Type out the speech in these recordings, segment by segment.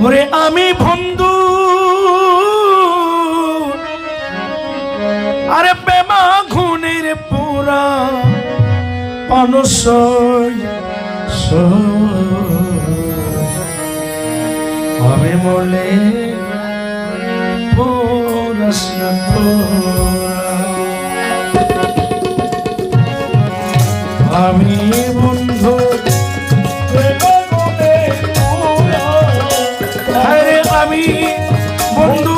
ওরে আমি বন্ধু আরে প্রেমা খুনের পুরা পানসই আমি বলে পড়াশোনা আমি বন্ধু আরে আমি বন্ধু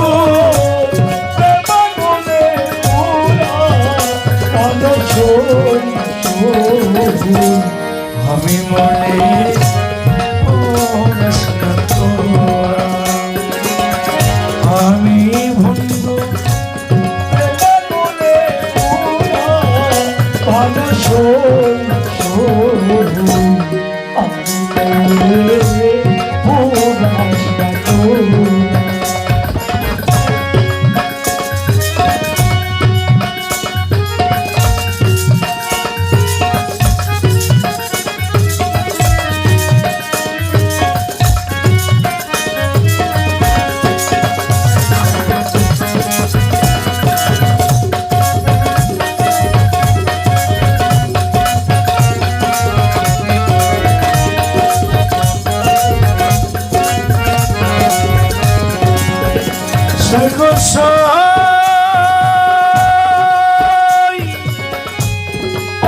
আমি মনে আমি বন্ধু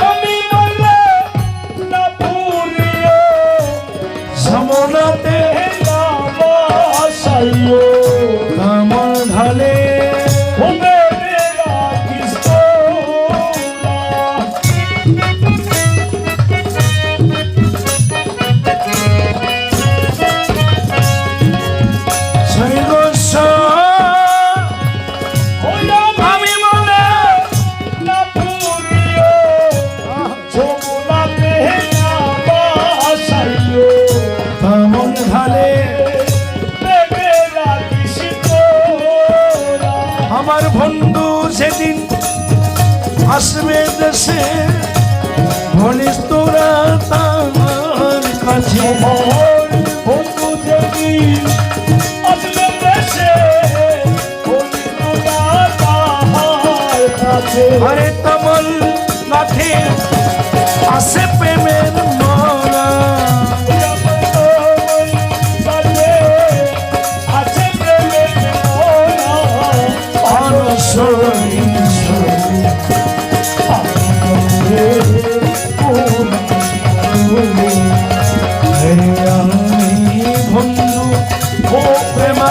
আমি বলে না ভুলিও সমনাতে নামাসাইও আমার ঢালে আমার বন্ধু সেদিন আসবে দেশে বলিস তোরা তার কাছে বন্ধু সেদিন আসবে দেশে আরে তমল মাঠে আসে প্রেমের মরা বন্ধু ও প্রেমা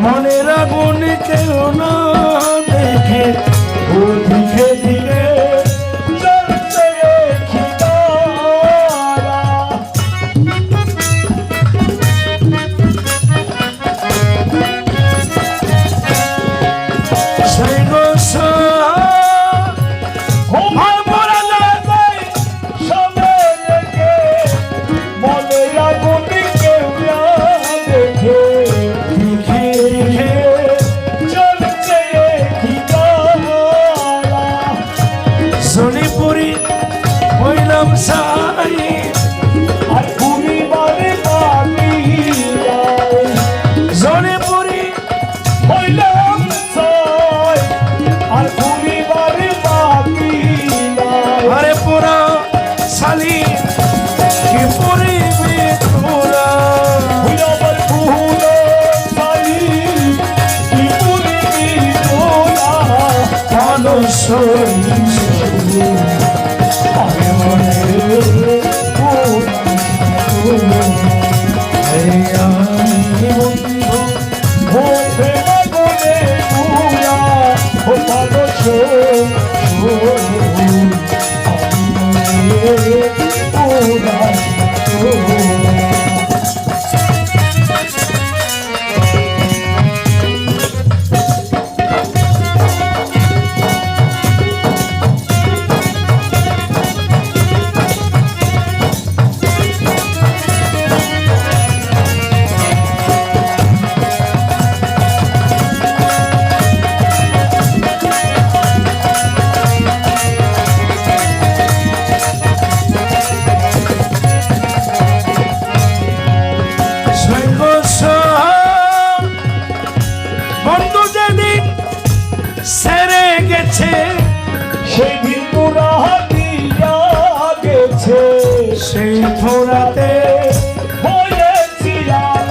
মনের আগুন কেউ না দেখে ও দিকে দিকে জ্বলছে খিতারা সেই গোসা ঘুমার পড়া যায় সবে লেগে মনের আগুন কেউ না দেখে সোনিপুরি হইলাম সাই আর পরিবারে বাকি সোনিপুরি হইলাম সাই আর পরিবারে বাকি আমি মনে আমি বন্ধু হতে বলে পুরা ও পাবো সেরে গেছে সেই দিন পুরা দিয়া গেছে সেই ধরাতে হয়েছিলাম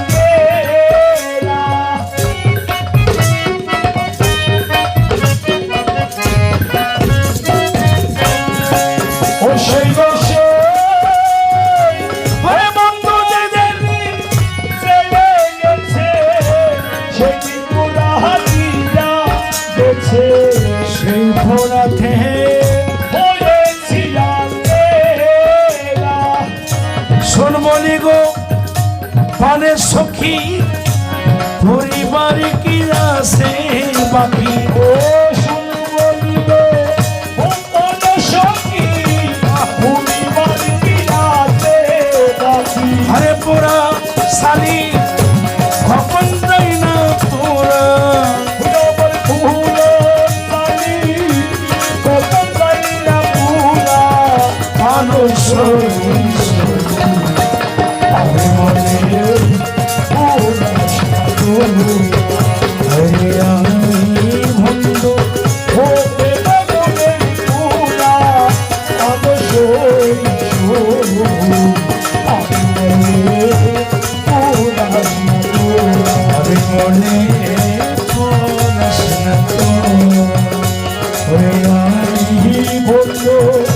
ও সেই বসে বন্ধু যেদিন সেরে গেছে সেই দিন পুরা দিয়া গেছে সেই ভোরাতে হয়েছিলাম শোনবনি গো পানের সখী পরিবার কি আছে বাকি ও শুনবনি গো পানের সখী পরিবার কি আছে বাকি আরে পোড়া সালি কখন যাই না তোরা আমি মনে বন্ধু হতে বলে পুরা অবশ্যই আমি মনে আমি বন্ধু